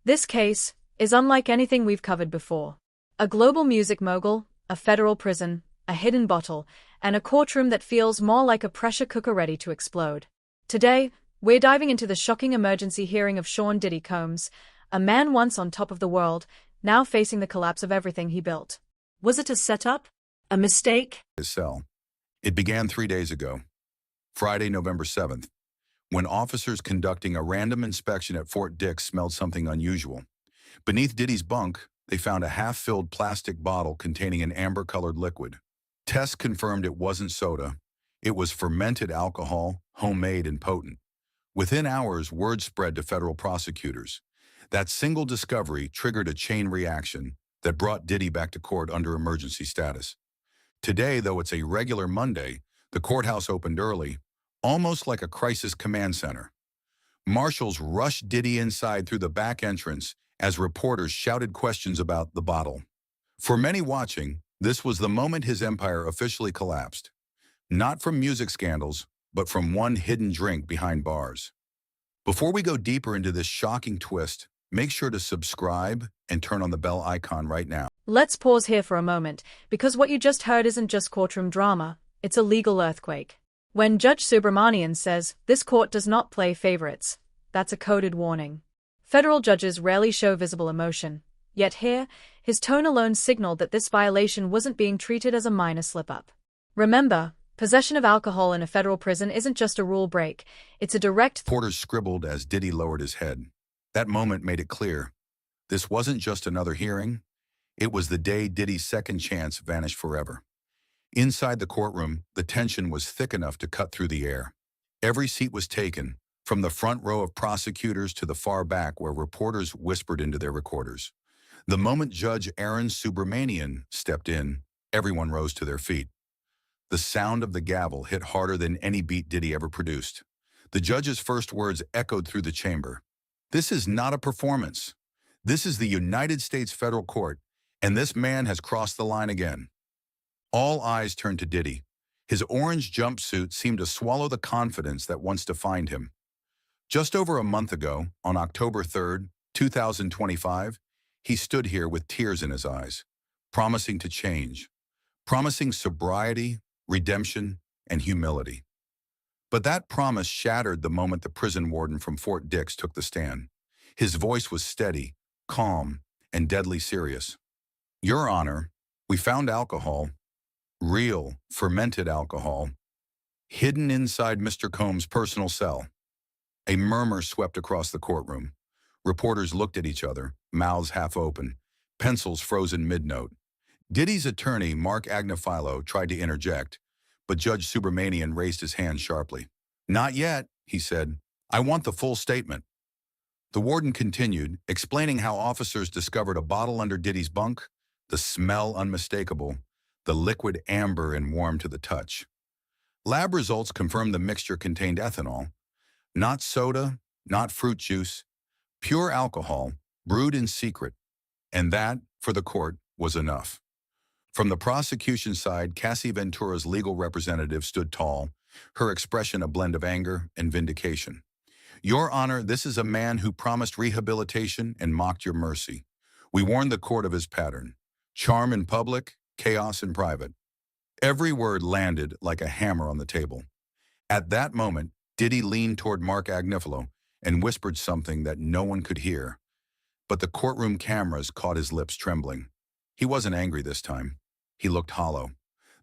This case is unlike anything we've covered before. A global music mogul, a federal prison, a hidden bottle, and a courtroom that feels more like a pressure cooker ready to explode. Today, we're diving into the shocking emergency hearing of Sean Diddy Combs, a man once on top of the world, now facing the collapse of everything he built. Was it a setup? A mistake? His cell. It began 3 days ago, Friday, November 7th, when officers conducting a random inspection at Fort Dix smelled something unusual. Beneath Diddy's bunk, they found a half-filled plastic bottle containing an amber-colored liquid. Tests confirmed it wasn't soda. It was fermented alcohol, homemade and potent. Within hours, word spread to federal prosecutors. That single discovery triggered a chain reaction that brought Diddy back to court under emergency status. Today, though it's a regular Monday, the courthouse opened early, almost like a crisis command center. Marshals rushed Diddy inside through the back entrance as reporters shouted questions about the bottle. For many watching, this was the moment his empire officially collapsed. Not from music scandals, but from one hidden drink behind bars. Before we go deeper into this shocking twist, make sure to subscribe and turn on the bell icon right now. Let's pause here for a moment, because what you just heard isn't just courtroom drama, it's a legal earthquake. When Judge Subramanian says, "This court does not play favorites," that's a coded warning. Federal judges rarely show visible emotion, yet here, his tone alone signaled that this violation wasn't being treated as a minor slip-up. Remember, possession of alcohol in a federal prison isn't just a rule break, it's a direct— Reporters scribbled as Diddy lowered his head. That moment made it clear. This wasn't just another hearing. It was the day Diddy's second chance vanished forever. Inside the courtroom, the tension was thick enough to cut through the air. Every seat was taken, from the front row of prosecutors to the far back where reporters whispered into their recorders. The moment Judge Aaron Subramanian stepped in, everyone rose to their feet. The sound of the gavel hit harder than any beat Diddy ever produced. The judge's first words echoed through the chamber. "This is not a performance. This is the United States Federal Court, and this man has crossed the line again." All eyes turned to Diddy. His orange jumpsuit seemed to swallow the confidence that once defined him. Just over a month ago, on October 3rd, 2025, he stood here with tears in his eyes, promising to change, promising sobriety, redemption, and humility. But that promise shattered the moment the prison warden from Fort Dix took the stand. His voice was steady, calm, and deadly serious. "Your Honor, we found alcohol, real, fermented alcohol, hidden inside Mr. Combs' personal cell." A murmur swept across the courtroom. Reporters looked at each other, mouths half open, pencils frozen mid-note. Diddy's attorney, Mark Agnifilo, tried to interject, but Judge Subramanian raised his hand sharply. "Not yet," he said. "I want the full statement." The warden continued, explaining how officers discovered a bottle under Diddy's bunk, the smell unmistakable, the liquid amber and warm to the touch. Lab results confirmed the mixture contained ethanol, not soda, not fruit juice, pure alcohol, brewed in secret, and that, for the court, was enough. From the prosecution side, Cassie Ventura's legal representative stood tall, her expression a blend of anger and vindication. "Your Honor, this is a man who promised rehabilitation and mocked your mercy. We warned the court of his pattern. Charm in public, chaos in private." Every word landed like a hammer on the table. At that moment, Diddy leaned toward Mark Agnifilo and whispered something that no one could hear. But the courtroom cameras caught his lips trembling. He wasn't angry this time. He looked hollow.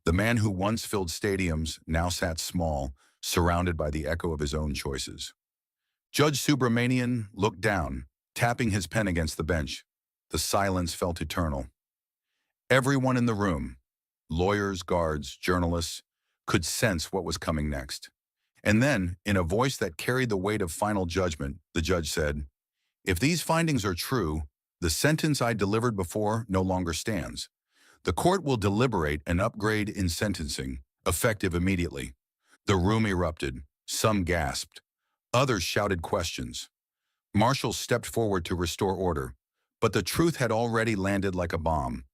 The man who once filled stadiums now sat small, surrounded by the echo of his own choices. Judge Subramanian looked down, tapping his pen against the bench. The silence felt eternal. Everyone in the room, lawyers, guards, journalists, could sense what was coming next. And then, in a voice that carried the weight of final judgment, the judge said, "If these findings are true, the sentence I delivered before no longer stands. The court will deliberate an upgrade in sentencing, effective immediately." The room erupted. Some gasped. Others shouted questions. Marshals stepped forward to restore order, but the truth had already landed like a bomb.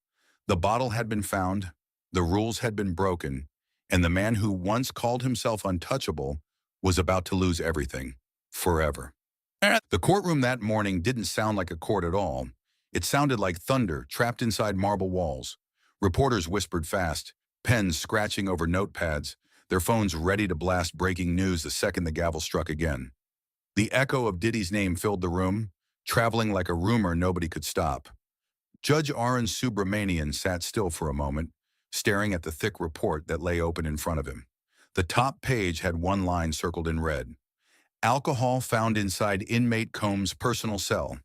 The bottle had been found, the rules had been broken, and the man who once called himself untouchable was about to lose everything, forever. The courtroom that morning didn't sound like a court at all. It sounded like thunder trapped inside marble walls. Reporters whispered fast, pens scratching over notepads, their phones ready to blast breaking news the second the gavel struck again. The echo of Diddy's name filled the room, traveling like a rumor nobody could stop. Judge Arun Subramanian sat still for a moment, staring at the thick report that lay open in front of him. The top page had one line circled in red. Alcohol found inside inmate Combs' personal cell.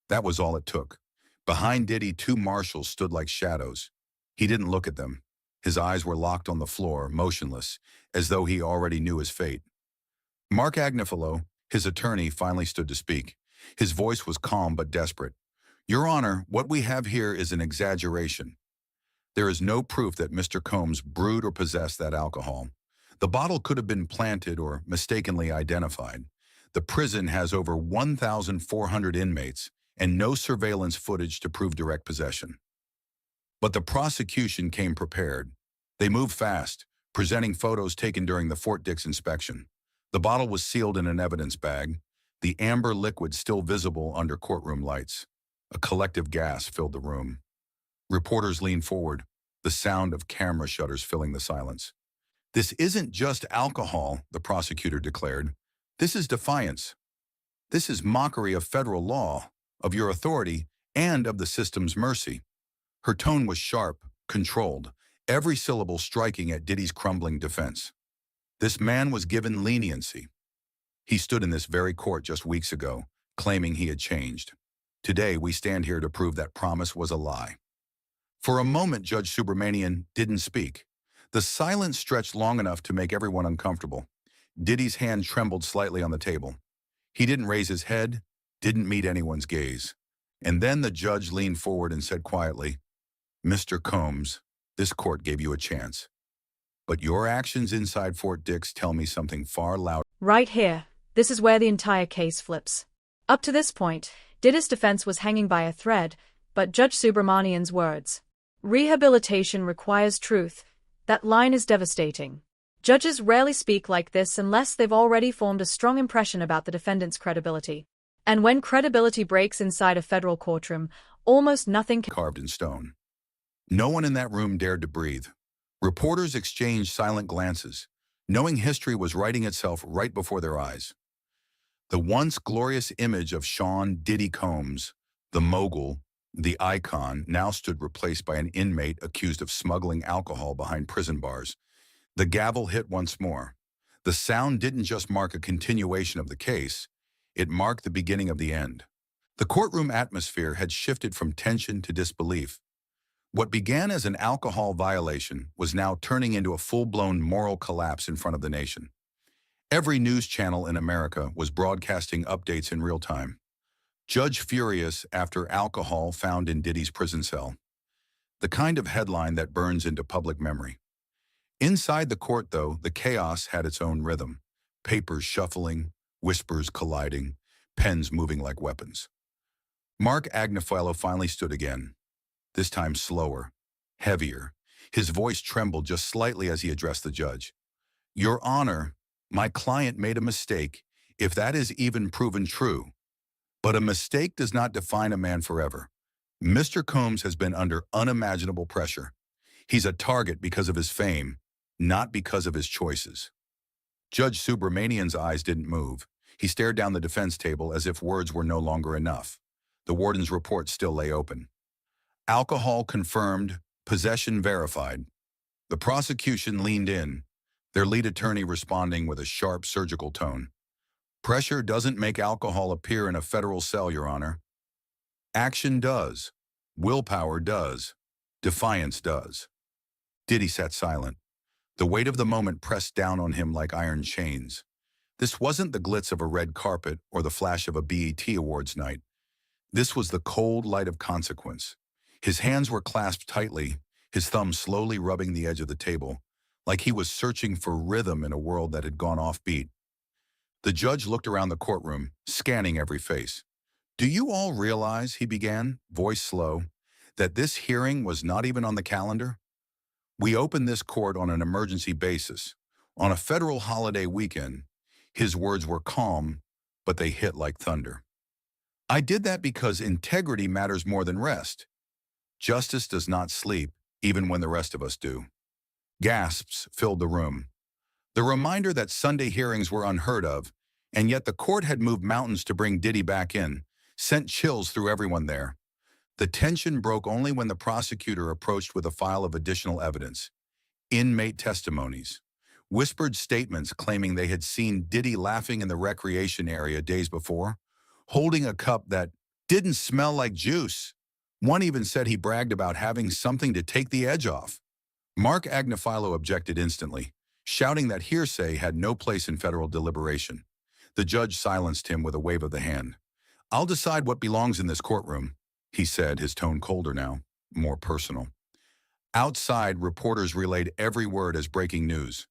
That was all it took. Behind Diddy, two marshals stood like shadows. He didn't look at them. His eyes were locked on the floor, motionless, as though he already knew his fate. Mark Agnifilo, his attorney, finally stood to speak. His voice was calm but desperate. Your Honor, what we have here is an exaggeration. There is no proof that Mr. Combs brewed or possessed that alcohol. The bottle could have been planted or mistakenly identified. The prison has over 1,400 inmates and no surveillance footage to prove direct possession. But the prosecution came prepared. They moved fast, presenting photos taken during the Fort Dix inspection. The bottle was sealed in an evidence bag, the amber liquid still visible under courtroom lights. A collective gasp filled the room. Reporters leaned forward, the sound of camera shutters filling the silence. This isn't just alcohol, the prosecutor declared. This is defiance. This is mockery of federal law, of your authority, and of the system's mercy. Her tone was sharp, controlled, every syllable striking at Diddy's crumbling defense. This man was given leniency. He stood in this very court just weeks ago, claiming he had changed. Today, we stand here to prove that promise was a lie. For a moment, Judge Subramanian didn't speak. The silence stretched long enough to make everyone uncomfortable. Diddy's hand trembled slightly on the table. He didn't raise his head, didn't meet anyone's gaze. And then the judge leaned forward and said quietly, Mr. Combs, this court gave you a chance. But your actions inside Fort Dix tell me something far louder. Right here, this is where the entire case flips. Up to this point, Diddy's defense was hanging by a thread, but Judge Subramanian's words. Rehabilitation requires truth. That line is devastating. Judges rarely speak like this unless they've already formed a strong impression about the defendant's credibility. And when credibility breaks inside a federal courtroom, almost nothing can Carved in stone. No one in that room dared to breathe. Reporters exchanged silent glances, knowing history was writing itself right before their eyes. The once glorious image of Sean Diddy Combs, the mogul, the icon, now stood replaced by an inmate accused of smuggling alcohol behind prison bars. The gavel hit once more. The sound didn't just mark a continuation of the case, it marked the beginning of the end. The courtroom atmosphere had shifted from tension to disbelief. What began as an alcohol violation was now turning into a full-blown moral collapse in front of the nation. Every news channel in America was broadcasting updates in real time. Judge furious after alcohol found in Diddy's prison cell. The kind of headline that burns into public memory. Inside the court, though, the chaos had its own rhythm. Papers shuffling, whispers colliding, pens moving like weapons. Mark Agnifilo finally stood again, this time slower, heavier. His voice trembled just slightly as he addressed the judge. Your Honor, my client made a mistake, if that is even proven true. But a mistake does not define a man forever. Mr. Combs has been under unimaginable pressure. He's a target because of his fame, not because of his choices. Judge Subramanian's eyes didn't move. He stared down the defense table as if words were no longer enough. The warden's report still lay open. Alcohol confirmed, possession verified. The prosecution leaned in, their lead attorney responding with a sharp surgical tone. Pressure doesn't make alcohol appear in a federal cell, Your Honor. Action does. Willpower does. Defiance does. Diddy sat silent. The weight of the moment pressed down on him like iron chains. This wasn't the glitz of a red carpet or the flash of a BET Awards night. This was the cold light of consequence. His hands were clasped tightly, his thumb slowly rubbing the edge of the table, like he was searching for rhythm in a world that had gone off-beat. The judge looked around the courtroom, scanning every face. Do you all realize, he began, voice slow, that this hearing was not even on the calendar? We opened this court on an emergency basis, on a federal holiday weekend. His words were calm, but they hit like thunder. I did that because integrity matters more than rest. Justice does not sleep, even when the rest of us do. Gasps filled the room. The reminder that Sunday hearings were unheard of, and yet the court had moved mountains to bring Diddy back in, sent chills through everyone there. The tension broke only when the prosecutor approached with a file of additional evidence. Inmate testimonies. Whispered statements claiming they had seen Diddy laughing in the recreation area days before, holding a cup that didn't smell like juice. One even said he bragged about having something to take the edge off. Mark Agnifilo objected instantly, shouting that hearsay had no place in federal deliberation. The judge silenced him with a wave of the hand. "I'll decide what belongs in this courtroom," he said, his tone colder now, more personal. Outside, reporters relayed every word as breaking news.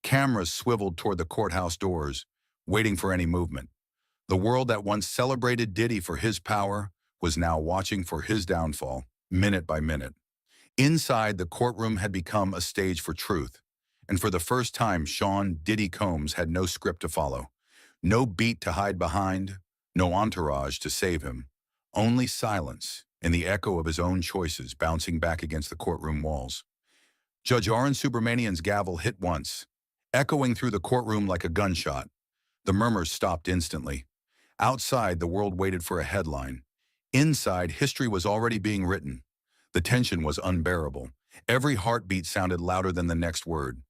Cameras swiveled toward the courthouse doors, waiting for any movement. The world that once celebrated Diddy for his power was now watching for his downfall, minute by minute. Inside, the courtroom had become a stage for truth, and for the first time, Sean "Diddy" Combs had no script to follow, no beat to hide behind, no entourage to save him, only silence and the echo of his own choices bouncing back against the courtroom walls. Judge Arun Subramanian's gavel hit once, echoing through the courtroom like a gunshot. The murmurs stopped instantly. Outside, the world waited for a headline. Inside, history was already being written. The tension was unbearable. Every heartbeat sounded louder than the next word.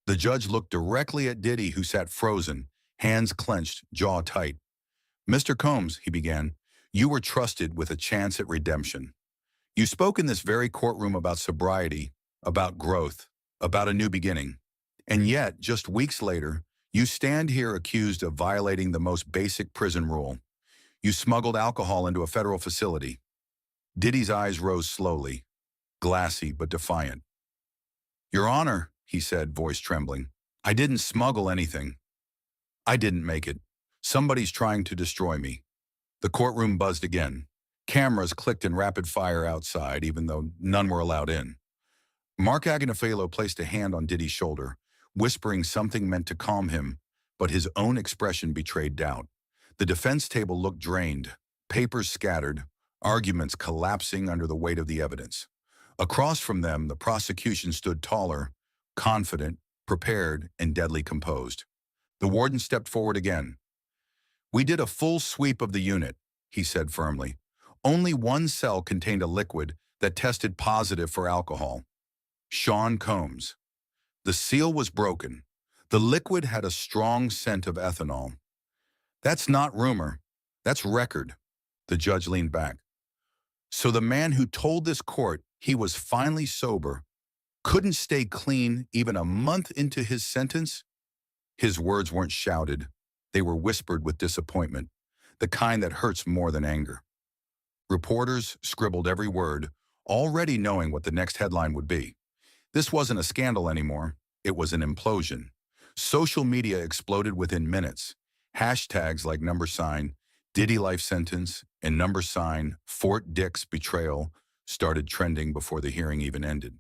The judge looked directly at Diddy, who sat frozen, hands clenched, jaw tight. "Mr. Combs," he began, "you were trusted with a chance at redemption. You spoke in this very courtroom about sobriety, about growth, about a new beginning. And yet, just weeks later, you stand here accused of violating the most basic prison rule. You smuggled alcohol into a federal facility." Diddy's eyes rose slowly, glassy but defiant. "Your Honor," he said, voice trembling, "I didn't smuggle anything. I didn't make it. Somebody's trying to destroy me." The courtroom buzzed again. Cameras clicked in rapid fire outside, even though none were allowed in. Mark Agnifilo placed a hand on Diddy's shoulder, whispering something meant to calm him, but his own expression betrayed doubt. The defense table looked drained, papers scattered, arguments collapsing under the weight of the evidence. Across from them, the prosecution stood taller, confident, prepared, and deadly composed. The warden stepped forward again. "We did a full sweep of the unit," he said firmly. "Only one cell contained a liquid that tested positive for alcohol. Sean Combs. The seal was broken. The liquid had a strong scent of ethanol. That's not rumor. That's record." The judge leaned back. "So the man who told this court he was finally sober couldn't stay clean even a month into his sentence?" His words weren't shouted. They were whispered with disappointment, the kind that hurts more than anger. Reporters scribbled every word, already knowing what the next headline would be. This wasn't a scandal anymore. It was an implosion. Social media exploded within minutes. Hashtags like #Diddy life sentence and Fort Dix betrayal started trending before the hearing even ended.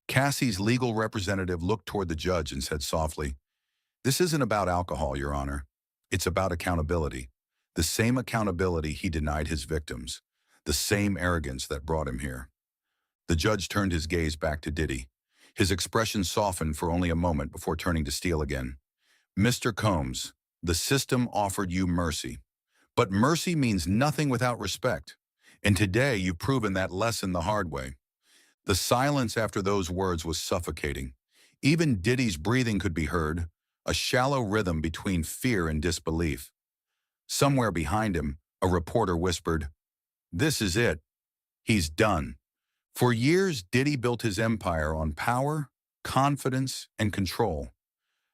Cassie's legal representative looked toward the judge and said softly, "This isn't about alcohol, Your Honor. It's about accountability. The same accountability he denied his victims. The same arrogance that brought him here." The judge turned his gaze back to Diddy. His expression softened for only a moment before turning to Steele again. "Mr. Combs, the system offered you mercy. But mercy means nothing without respect. And today you've proven that lesson the hard way." The silence after those words was suffocating. Even Diddy's breathing could be heard, a shallow rhythm between fear and disbelief. Somewhere behind him, a reporter whispered, "This is it. He's done." For years, Diddy built his empire on power, confidence, and control.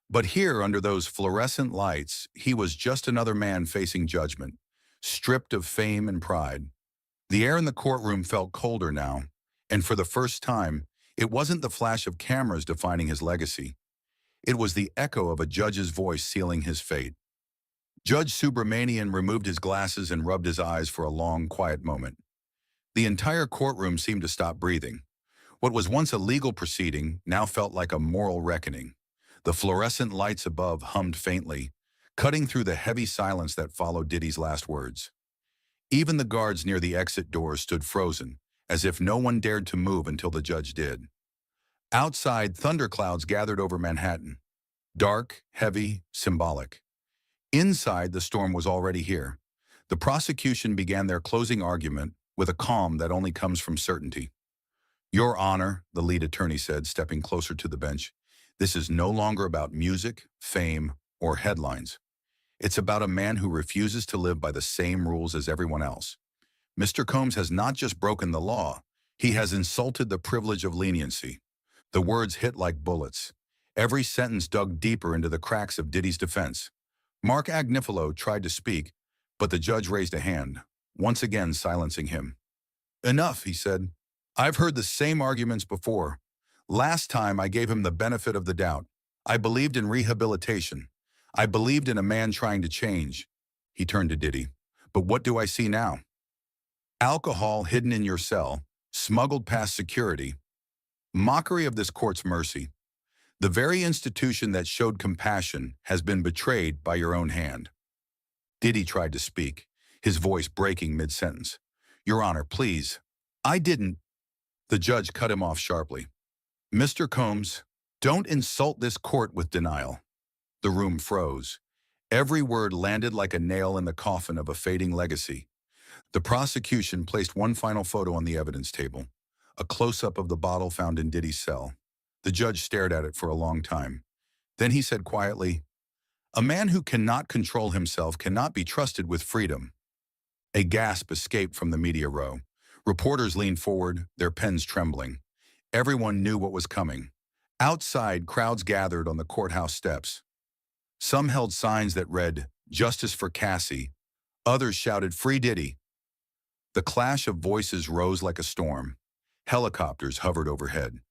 But here, under those fluorescent lights, he was just another man facing judgment, stripped of fame and pride. The air in the courtroom felt colder now, and for the first time, it wasn't the flash of cameras defining his legacy. It was the echo of a judge's voice sealing his fate. Judge Subramanian removed his glasses and rubbed his eyes for a long, quiet moment. The entire courtroom seemed to stop breathing. What was once a legal proceeding now felt like a moral reckoning. The fluorescent lights above hummed faintly, cutting through the heavy silence that followed Diddy's last words. Even the guards near the exit doors stood frozen, as if no one dared to move until the judge did. Outside, thunderclouds gathered over Manhattan. Dark, heavy, symbolic. Inside, the storm was already here. The prosecution began their closing argument with a calm that only comes from certainty. "Your Honor," the lead attorney said, stepping closer to the bench, "this is no longer about music, fame, or headlines. It's about a man who refuses to live by the same rules as everyone else. Mr. Combs has not just broken the law, he has insulted the privilege of leniency." The words hit like bullets. Every sentence dug deeper into the cracks of Diddy's defense. Mark Agnifilo tried to speak, but the judge raised a hand, once again silencing him. "Enough," he said. "I've heard the same arguments before. Last time I gave him the benefit of the doubt. I believed in rehabilitation. I believed in a man trying to change." He turned to Diddy. "But what do I see now? Alcohol hidden in your cell, smuggled past security. Mockery of this court's mercy. The very institution that showed compassion has been betrayed by your own hand." Diddy tried to speak, his voice breaking mid-sentence. "Your Honor, please. I didn't." The judge cut him off sharply. "Mr. Combs, don't insult this court with denial." The room froze. Every word landed like a nail in the coffin of a fading legacy. The prosecution placed one final photo on the evidence table, a close-up of the bottle found in Diddy's cell. The judge stared at it for a long time. Then he said quietly, "A man who cannot control himself cannot be trusted with freedom." A gasp escaped from the media row. Reporters leaned forward, their pens trembling. Everyone knew what was coming. Outside, crowds gathered on the courthouse steps. Some held signs that read, "Justice for Cassie." Others shouted, "Free Diddy." The clash of voices rose like a storm. Helicopters hovered overhead.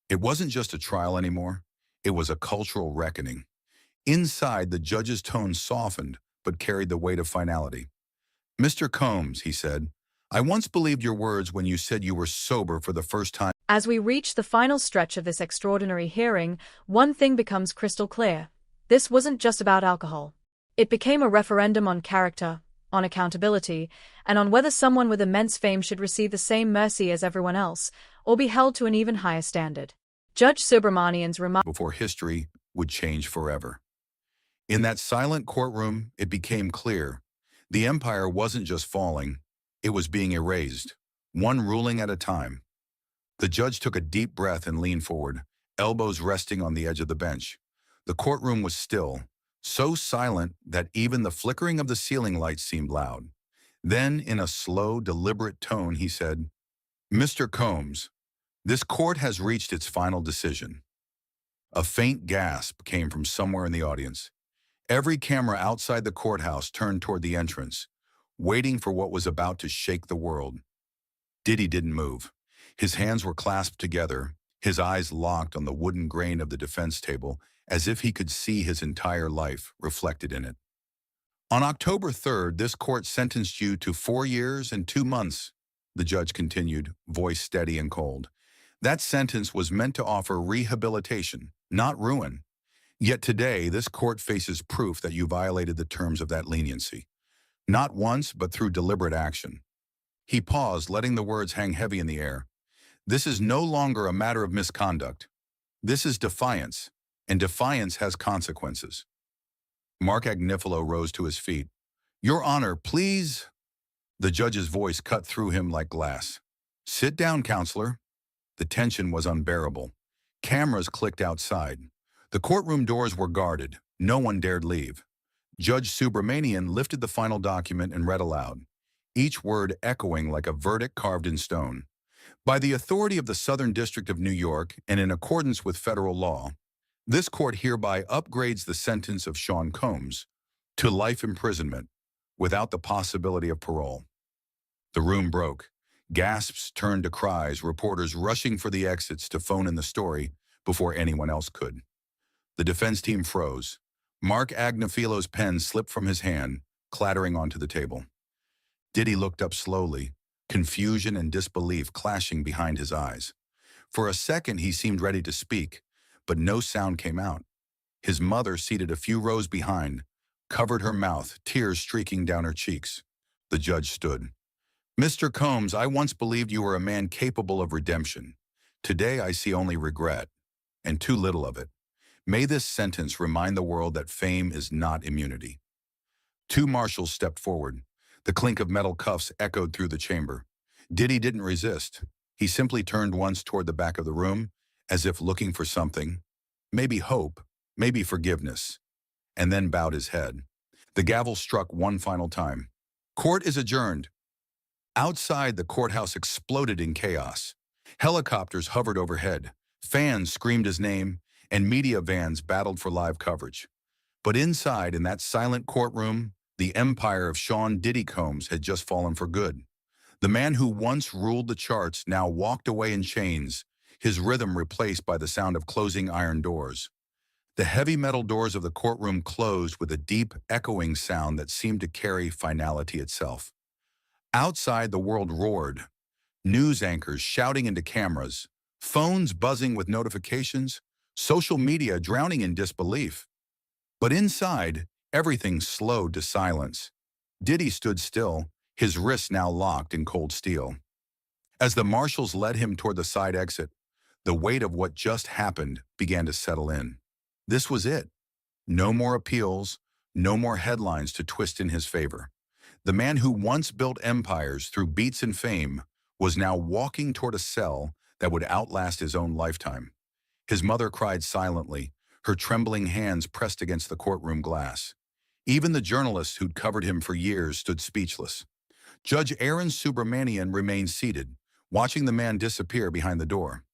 It wasn't just a trial anymore. It was a cultural reckoning. Inside, the judge's tone softened, but carried the weight of finality. "Mr. Combs," he said, "I once believed your words when you said you were sober for the first time." As we reach the final stretch of this extraordinary hearing, one thing becomes crystal clear. This wasn't just about alcohol. It became a referendum on character, on accountability, and on whether someone with immense fame should receive the same mercy as everyone else, or be held to an even higher standard. Judge Subramanian's remark Before history would change forever. In that silent courtroom, it became clear. The empire wasn't just falling, it was being erased, one ruling at a time. The judge took a deep breath and leaned forward, elbows resting on the edge of the bench. The courtroom was still, so silent that even the flickering of the ceiling lights seemed loud. Then, in a slow, deliberate tone, he said, "Mr. Combs, this court has reached its final decision." A faint gasp came from somewhere in the audience. Every camera outside the courthouse turned toward the entrance, waiting for what was about to shake the world. Diddy didn't move. His hands were clasped together, his eyes locked on the wooden grain of the defense table, as if he could see his entire life reflected in it. "On October 3rd, this court sentenced you to 4 years and 2 months, the judge continued, voice steady and cold. That sentence was meant to offer rehabilitation, not ruin. Yet today, this court faces proof that you violated the terms of that leniency. Not once, but through deliberate action." He paused, letting the words hang heavy in the air. "This is no longer a matter of misconduct. This is defiance, and defiance has consequences." Mark Agnifilo rose to his feet. "Your Honor, please." The judge's voice cut through him like glass. "Sit down, counselor." The tension was unbearable. Cameras clicked outside. The courtroom doors were guarded. No one dared leave. Judge Subramanian lifted the final document and read aloud, each word echoing like a verdict carved in stone. "By the authority of the Southern District of New York and in accordance with federal law, this court hereby upgrades the sentence of Sean Combs to life imprisonment without the possibility of parole." The room broke. Gasps turned to cries, reporters rushing for the exits to phone in the story before anyone else could. The defense team froze. Mark Agnifilo's pen slipped from his hand, clattering onto the table. Diddy looked up slowly, confusion and disbelief clashing behind his eyes. For a second, he seemed ready to speak, but no sound came out. His mother, seated a few rows behind, covered her mouth, tears streaking down her cheeks. The judge stood. "Mr. Combs, I once believed you were a man capable of redemption. Today I see only regret, and too little of it. May this sentence remind the world that fame is not immunity." Two marshals stepped forward. The clink of metal cuffs echoed through the chamber. Diddy didn't resist. He simply turned once toward the back of the room, as if looking for something, maybe hope, maybe forgiveness, and then bowed his head. The gavel struck one final time. "Court is adjourned." Outside, the courthouse exploded in chaos. Helicopters hovered overhead, fans screamed his name, and media vans battled for live coverage. But inside, in that silent courtroom, the empire of Sean Diddy Combs had just fallen for good. The man who once ruled the charts now walked away in chains, his rhythm replaced by the sound of closing iron doors. The heavy metal doors of the courtroom closed with a deep, echoing sound that seemed to carry finality itself. Outside, the world roared, news anchors shouting into cameras, phones buzzing with notifications, social media drowning in disbelief. But inside, everything slowed to silence. Diddy stood still, his wrists now locked in cold steel. As the marshals led him toward the side exit, the weight of what just happened began to settle in. This was it. No more appeals, no more headlines to twist in his favor. The man who once built empires through beats and fame was now walking toward a cell that would outlast his own lifetime. His mother cried silently, her trembling hands pressed against the courtroom glass. Even the journalists who'd covered him for years stood speechless. Judge Aaron Subramanian remained seated, watching the man disappear behind the door.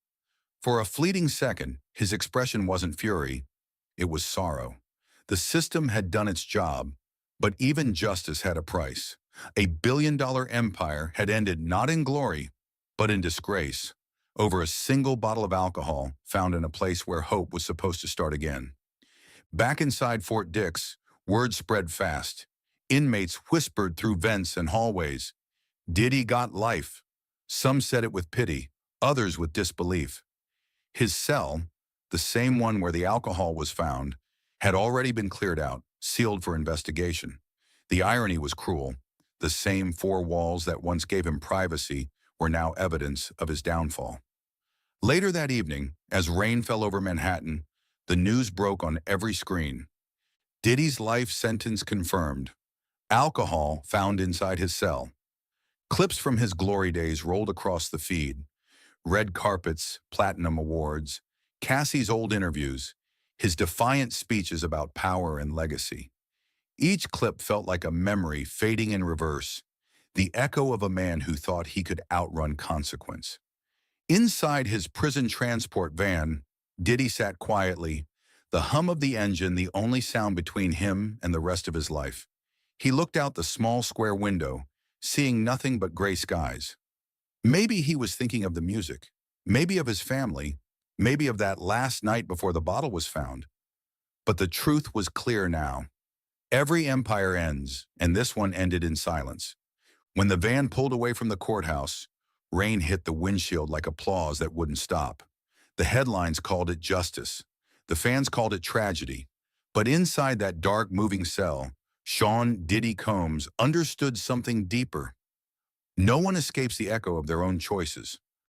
For a fleeting second, his expression wasn't fury, it was sorrow. The system had done its job, but even justice had a price. A billion-dollar empire had ended not in glory, but in disgrace, over a single bottle of alcohol found in a place where hope was supposed to start again. Back inside Fort Dix, word spread fast. Inmates whispered through vents and hallways. Diddy got life. Some said it with pity, others with disbelief. His cell, the same one where the alcohol was found, had already been cleared out, sealed for investigation. The irony was cruel. The same four walls that once gave him privacy were now evidence of his downfall. Later that evening, as rain fell over Manhattan, the news broke on every screen. Diddy's life sentence confirmed. Alcohol found inside his cell. Clips from his glory days rolled across the feed. Red carpets, platinum awards, Cassie's old interviews, his defiant speeches about power and legacy. Each clip felt like a memory fading in reverse, the echo of a man who thought he could outrun consequence. Inside his prison transport van, Diddy sat quietly, the hum of the engine the only sound between him and the rest of his life. He looked out the small square window, seeing nothing but gray skies. Maybe he was thinking of the music, maybe of his family, maybe of that last night before the bottle was found. But the truth was clear now. Every empire ends, and this one ended in silence. When the van pulled away from the courthouse, rain hit the windshield like applause that wouldn't stop. The headlines called it justice. The fans called it tragedy. But inside that dark, moving cell, Sean Diddy Combs understood something deeper. No one escapes the echo of their own choices.